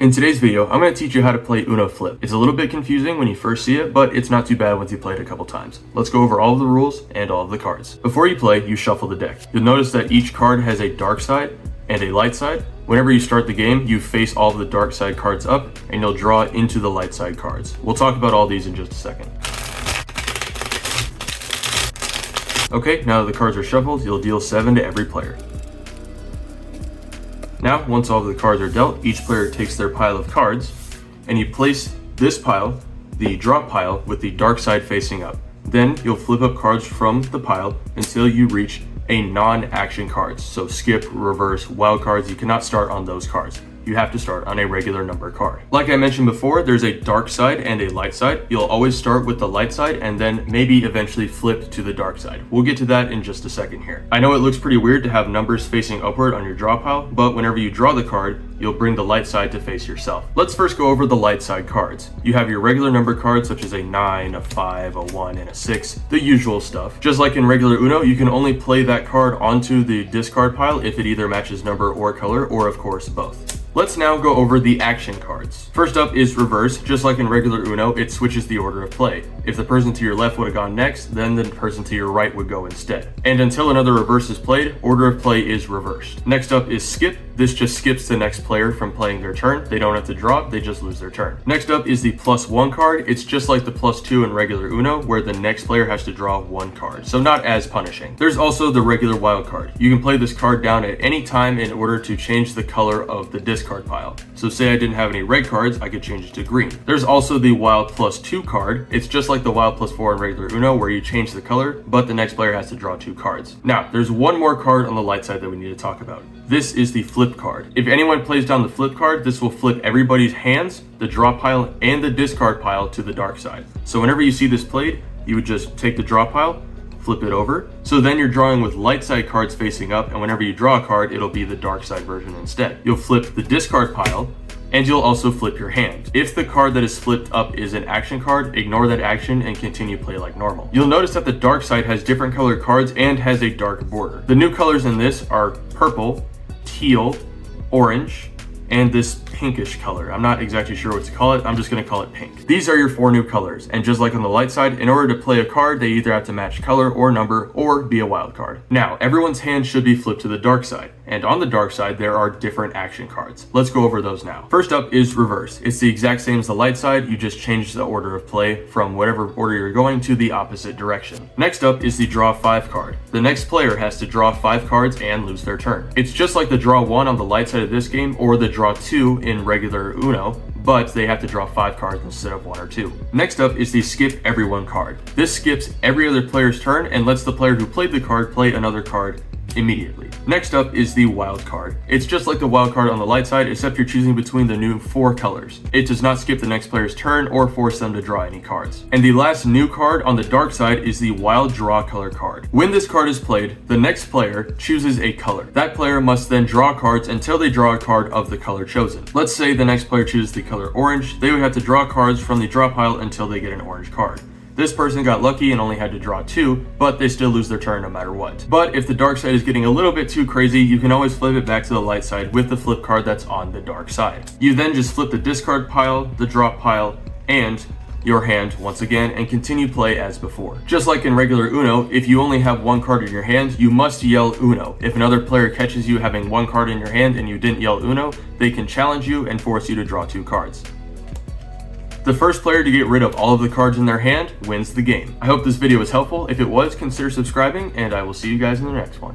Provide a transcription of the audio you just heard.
In today's video, I'm going to teach you how to play Uno Flip. It's a little bit confusing when you first see it, but it's not too bad once you play it a couple times. Let's go over all of the rules and all of the cards. Before you play, you shuffle the deck. You'll notice that each card has a dark side and a light side. Whenever you start the game, you face all of the dark side cards up and you'll draw into the light side cards. We'll talk about all these in just a second. Okay, now that the cards are shuffled, you'll deal 7 to every player. Now, once all of the cards are dealt, each player takes their pile of cards, and you place this pile, the drop pile, with the dark side facing up. Then you'll flip up cards from the pile until you reach a non-action cards. So skip, reverse, wild cards, you cannot start on those cards. You have to start on a regular number card. Like I mentioned before, there's a dark side and a light side. You'll always start with the light side and then maybe eventually flip to the dark side. We'll get to that in just a second here. I know it looks pretty weird to have numbers facing upward on your draw pile, but whenever you draw the card, you'll bring the light side to face yourself. Let's first go over the light side cards. You have your regular number cards such as a 9, a 5, a 1, and a 6, the usual stuff. Just like in regular Uno, you can only play that card onto the discard pile if it either matches number or color, or of course both. Let's now go over the action cards. First up is reverse. Just like in regular Uno, it switches the order of play. If the person to your left would have gone next, then the person to your right would go instead. And until another reverse is played, order of play is reversed. Next up is skip. This just skips the next player from playing their turn. They don't have to draw, they just lose their turn. Next up is the +1 card. It's just like the +2 in regular Uno, where the next player has to draw 1 card, so not as punishing. There's also the regular wild card. You can play this card down at any time in order to change the color of the discard pile. So say I didn't have any red cards, I could change it to green. There's also the wild +2 card. It's just like the wild +4 in regular Uno, where you change the color, but the next player has to draw 2 cards. Now, there's one more card on the light side that we need to talk about. This is the flip card. If anyone plays down the flip card, this will flip everybody's hands, the draw pile, and the discard pile to the dark side. So whenever you see this played, you would just take the draw pile, flip it over. So then you're drawing with light side cards facing up, and whenever you draw a card, it'll be the dark side version instead. You'll flip the discard pile, and you'll also flip your hand. If the card that is flipped up is an action card, ignore that action and continue play like normal. You'll notice that the dark side has different colored cards and has a dark border. The new colors in this are purple, teal, orange, and this pinkish color. I'm not exactly sure what to call it. I'm just going to call it pink. These are your 4 new colors. And just like on the light side, in order to play a card, they either have to match color or number or be a wild card. Now, everyone's hand should be flipped to the dark side. And on the dark side, there are different action cards. Let's go over those now. First up is reverse. It's the exact same as the light side. You just change the order of play from whatever order you're going to the opposite direction. Next up is the draw 5 card. The next player has to draw 5 cards and lose their turn. It's just like the draw 1 on the light side of this game or the draw 2 in regular Uno, but they have to draw 5 cards instead of 1 or 2. Next up is the skip everyone card. This skips every other player's turn and lets the player who played the card play another card immediately. Next up is the wild card. It's just like the wild card on the light side, except you're choosing between the new 4 colors. It does not skip the next player's turn or force them to draw any cards. And the last new card on the dark side is the wild draw color card. When this card is played, the next player chooses a color. That player must then draw cards until they draw a card of the color chosen. Let's say the next player chooses the color orange. They would have to draw cards from the draw pile until they get an orange card. This person got lucky and only had to draw 2, but they still lose their turn no matter what. But if the dark side is getting a little bit too crazy, you can always flip it back to the light side with the flip card that's on the dark side. You then just flip the discard pile, the drop pile, and your hand once again and continue play as before. Just like in regular Uno, if you only have 1 card in your hand, you must yell Uno. If another player catches you having 1 card in your hand and you didn't yell Uno, they can challenge you and force you to draw 2 cards. The first player to get rid of all of the cards in their hand wins the game. I hope this video was helpful. If it was, consider subscribing, and I will see you guys in the next one.